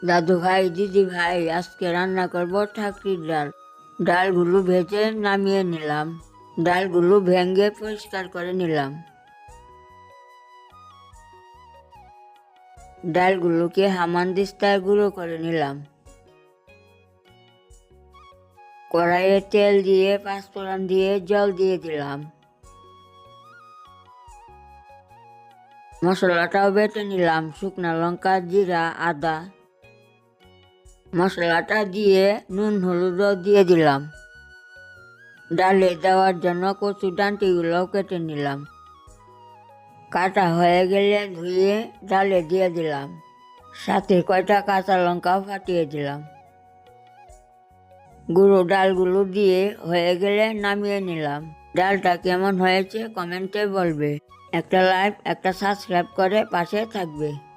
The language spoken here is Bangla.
দাদু ভাই, দিদি ভাই, আজকে রান্না করব ঠাকরির ডাল। ডালগুলো ভেজে নামিয়ে নিলাম। ডালগুলো ভেঙে পরিষ্কার করে নিলাম। ডালগুলোকে হামানদিস্তায় গুঁড়ো করে নিলাম। কড়াইয়ে তেল দিয়ে পাঁচফোড়ন দিয়ে জল দিয়ে দিলাম। মশলাটাও বেটে নিলাম, শুকনো লঙ্কা, জিরা, আদা। মশলাটা দিয়ে নুন হলুদও দিয়ে দিলাম। ডালে দেওয়ার জন্য কচু ডাঁটিগুলোও কেটে নিলাম। কাটা হয়ে গেলে ধুয়ে ডালে দিয়ে দিলাম। সাথে কয়টা কাঁচা লঙ্কাও ফাটিয়ে দিলাম। গুঁড়ো ডালগুলো দিয়ে হয়ে গেলে নামিয়ে নিলাম। ডালটা কেমন হয়েছে কমেন্টে বলবে। একটা লাইক, একটা সাবস্ক্রাইব করে পাশে থাকবে।